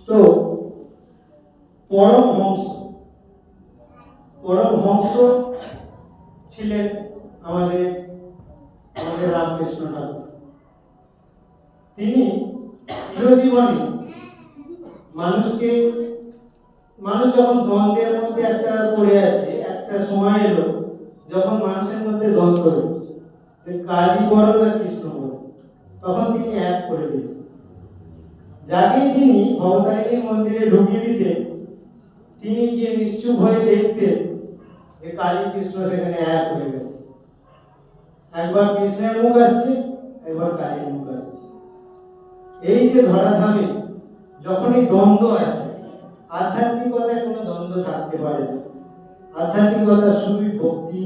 তো পরমহংস ছিলেন আমাদের রামকৃষ্ণ ঠাকুর। তিনি চিরজীবনে মানুষ যখন দ্বন্দ্বের মধ্যে একটা পড়ে আছে, একটা সময় এলো যখন মানুষের মধ্যে দ্বন্দ্ব হয়েছে যে কালী বড় না কৃষ্ণ বড়, তখন তিনি এক করে দিলেন। যাকে তিনি ভবতারিণী মন্দিরে ঢুকিয়ে দিতেন, তিনি গিয়ে নিশ্চুপ হয়ে দেখতেন যে কালী কৃষ্ণ সেখানে এক হয়ে গেছে। একবার কৃষ্ণের মুখ আসছে, একবার কালীর মুখ আসছে। এই যে ধরাধামে যখনই দ্বন্দ্ব আসে, আধ্যাত্মিকতায় কোনো দ্বন্দ্ব থাকতে পারে না। আধ্যাত্মিকতা শুধুই ভক্তি,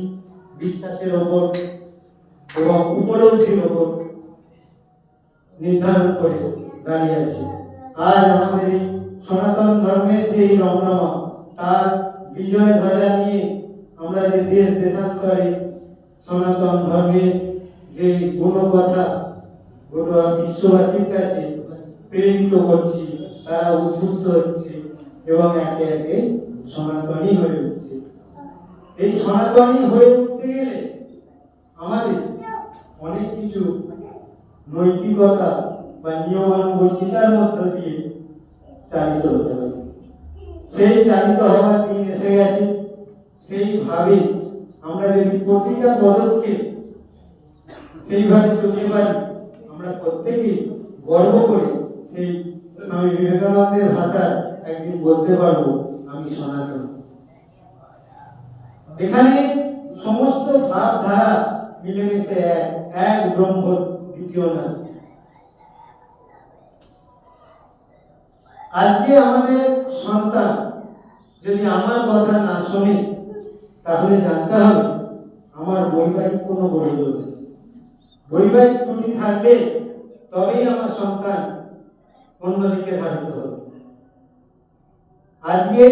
বিশ্বাসের ওপর এবং উপলব্ধির ওপর নির্ধারণ করে দাঁড়িয়ে আছে। আজ আমাদের এই সনাতন ধর্মের যে এই রমনামা, তার বিজয় ধ্বজা নিয়ে আমরা যে দেশ দেশান্তরে সনাতন ধর্মের যে গুণকথা গোটা বিশ্ববাসীর কাছে প্রেরিত করছি, তারা উদ্বুদ্ধ হচ্ছে এবং একে একে সনাতনী হয়ে উঠছে। এই সনাতনী হয়ে উঠতে গেলে আমাদের অনেক কিছু নৈতিকতা বা নিয়মানুবর্তিতার মধ্য দিয়ে চালিত হতে হবে। সেই চালিত হওয়ার দিন এসে গেছে। সেইভাবে আমরা যদি প্রতিটা পদক্ষেপ সেইভাবে চলতে পারি, আমরা প্রত্যেকেই গর্ব করে সেই স্বামী বিবেকানন্দের ভাষায় একদিন বলতে পারবো, আমি সনাতন। এখানে সমস্ত ভাবধারা মিলেমিশে এক ব্রহ্ম, দ্বিতীয় নাস্তি। আজকে আমাদের সন্তান যদি আমার কথা না শোনে, তাহলে জানতে হবে আমার বৈবাহিক কোনো গোলযোগ আছে। বৈবাহিক ত্রুটি থাকলে তবেই আমার সন্তান অন্যদিকে ধাবিত হবে। আজকে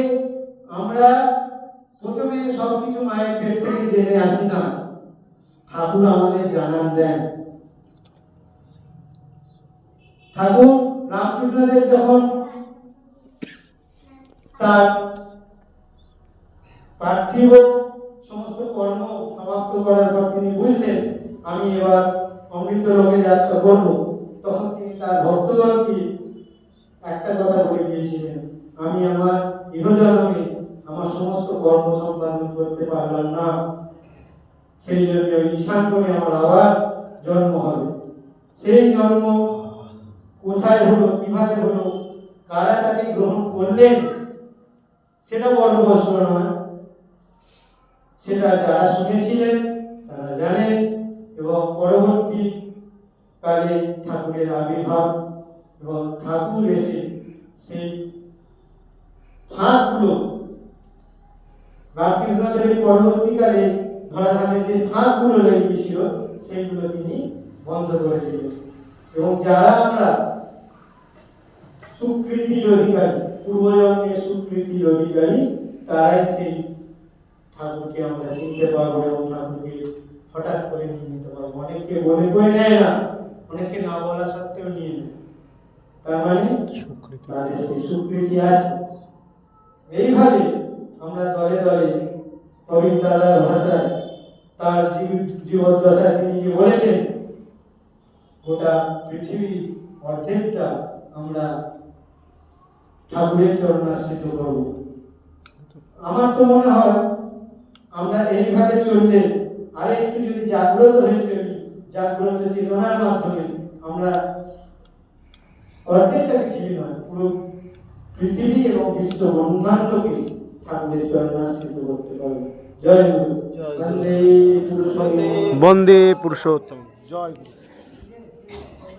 আমরা প্রথমে সবকিছু মায়ের পেট থেকে জেনে আসি না, ঠাকুর আমাদের জানান দেন। ঠাকুর রামকৃষ্ণদেব যখন তার পার্থিব সমস্ত কর্ম সমাপ্ত করার পর তিনি বুঝলেন আমি এবার অমৃত লোকে যাত্রা করব, তখন তিনি তার ভক্তগণকে একটা কথা বলে দিয়েছিলেন, আমি আমার ইহজন্মে আমার সমস্ত কর্ম সম্পাদন করতে পারলাম না, সেই জন্য ওই ঈশানকোণে আমার আবার জন্ম হবে। সেই জন্ম কোথায় হলো, কিভাবে হলো, কারা তাকে গ্রহণ করলেন, সেটা বড় প্রশ্ন নয়। সেটা যারা শুনেছিলেন তারা জানেন। এবং পরবর্তী কালে ঠাকুরের আবির্ভাব এবং ঠাকুর এসে সেই ফাঁকগুলো, রামকৃষ্ণদেবের পরবর্তীকালে ধরাধামের যে ফাঁকগুলো লেগেছিল সেইগুলো তিনি বন্ধ করে দিলেন। এবং যারা আমরা সুকৃতির অধিকারী, পূর্বজন্মের সুকৃতির অধিকারী, তারাই সেই ঠাকুরকে আমরা চিনতে পারবো এবং ঠাকুরকে হঠাৎ করে নিয়ে নিতে পারবো। অনেককে বলে বয়ে নেয় না, অনেককে না বলা সত্ত্বেও নিয়ে নেয়, তার মানে তাদের সেই সুকৃতি আছে। এইভাবে আমরা দলে দলে কবির দাদার ভাষায় তার জীবদ্দশায় তিনি যে বলেছেন, গোটা পৃথিবী অর্ধেকটা আমরা ঠাকুরের চরণাশ্রিত করব। আমার তো মনে হয় আমরা এইভাবে চললে, আরেকটু যদি জাগ্রত হয়ে চলি, জাগ্রত চেতনার মাধ্যমে আমরা অর্ধেকটা পৃথিবী নয়, পুরো পৃথিবী এবং বিশ্ব ব্রহ্মাণ্ডকে ঠাকুরের চরণাশ্রিত করতে পারবো। জয় গুরু, বন্দে পুরুষোত্তম, বন্দে পুরুষোত্তম, জয় গুরু।